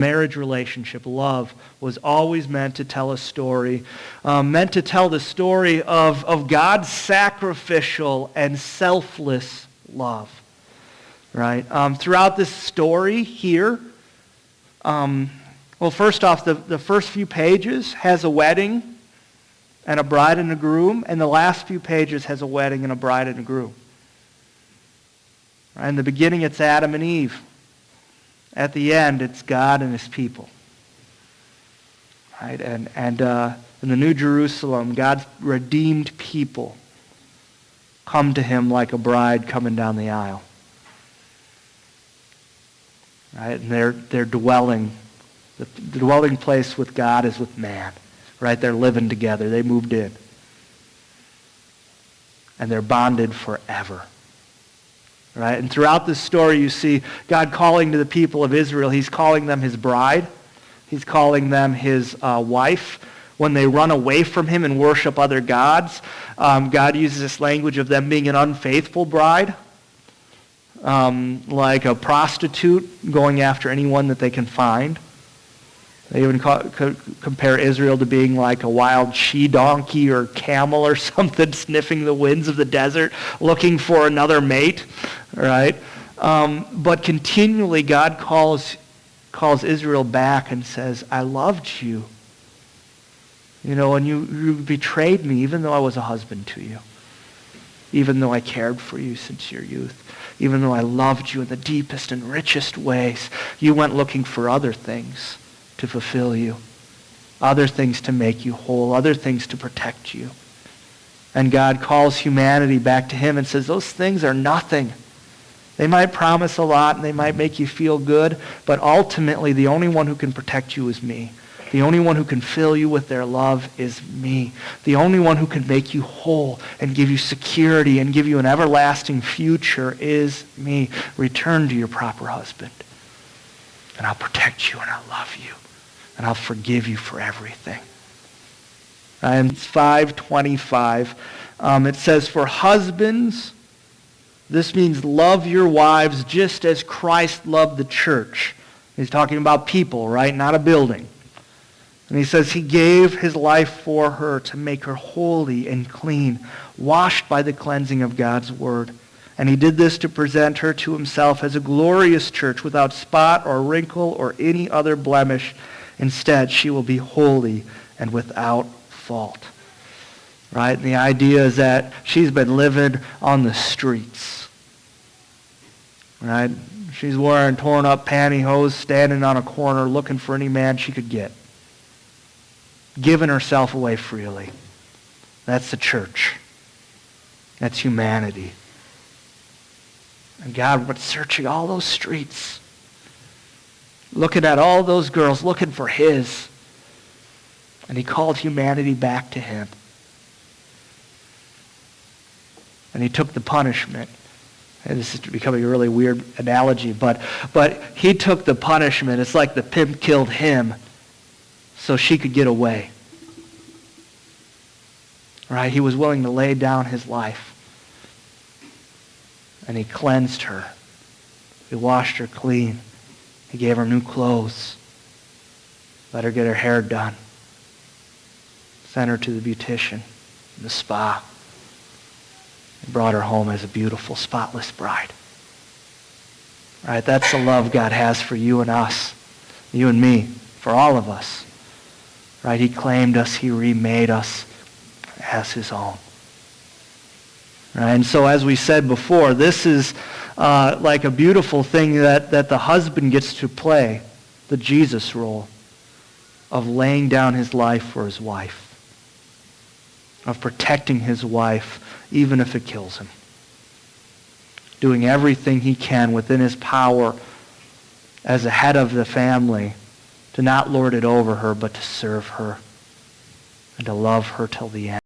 Marriage relationship, love, was always meant to tell a story, meant to tell the story of God's sacrificial and selfless love. Right? Throughout this story here, first off, the first few pages has a wedding and a bride and a groom, and the last few pages has a wedding and a bride and a groom. Right? In the beginning, it's Adam and Eve. At the end, it's God and his people. Right? And in the New Jerusalem, God's redeemed people come to him like a bride coming down the aisle. Right? And their dwelling, the dwelling place with God is with man. Right? They're living together. They moved in. And they're bonded forever. Right? And throughout this story, you see God calling to the people of Israel. He's calling them his bride. He's calling them his wife. When they run away from him and worship other gods, God uses this language of them being an unfaithful bride, like a prostitute going after anyone that they can find. They even compare Israel to being like a wild she-donkey or camel or something, sniffing the winds of the desert, looking for another mate. Right? But continually God calls Israel back and says, I loved you. You know, and you betrayed me even though I was a husband to you. Even though I cared for you since your youth. Even though I loved you in the deepest and richest ways. You went looking for other things to fulfill you. Other things to make you whole. Other things to protect you. And God calls humanity back to him and says, those things are nothing. They might promise a lot and they might make you feel good, but ultimately the only one who can protect you is me. The only one who can fill you with their love is me. The only one who can make you whole and give you security and give you an everlasting future is me. Return to your proper husband. And I'll protect you and I'll love you. And I'll forgive you for everything. And 5:25, it says, for husbands, this means love your wives just as Christ loved the church. He's talking about people, right? Not a building. And he says he gave his life for her to make her holy and clean, washed by the cleansing of God's word. And he did this to present her to himself as a glorious church without spot or wrinkle or any other blemish. Instead, she will be holy and without fault. Right? And the idea is that she's been living on the streets. Right? She's wearing torn up pantyhose, standing on a corner looking for any man she could get. Giving herself away freely. That's the church. That's humanity. And God was searching all those streets. Looking at all those girls, looking for his. And he called humanity back to him. And he took the punishment. And this is becoming a really weird analogy, but he took the punishment. It's like the pimp killed him so she could get away. Right? He was willing to lay down his life. And he cleansed her. He washed her clean. He gave her new clothes. Let her get her hair done. Sent her to the beautician, the spa. And brought her home as a beautiful, spotless bride. Right? That's the love God has for you and us. You and me. For all of us. Right? He claimed us. He remade us as his own. Right? And so as we said before, this is like a beautiful thing that the husband gets to play, the Jesus role of laying down his life for his wife. Of protecting his wife, even if it kills him. Doing everything he can within his power as the head of the family to not lord it over her, but to serve her and to love her till the end.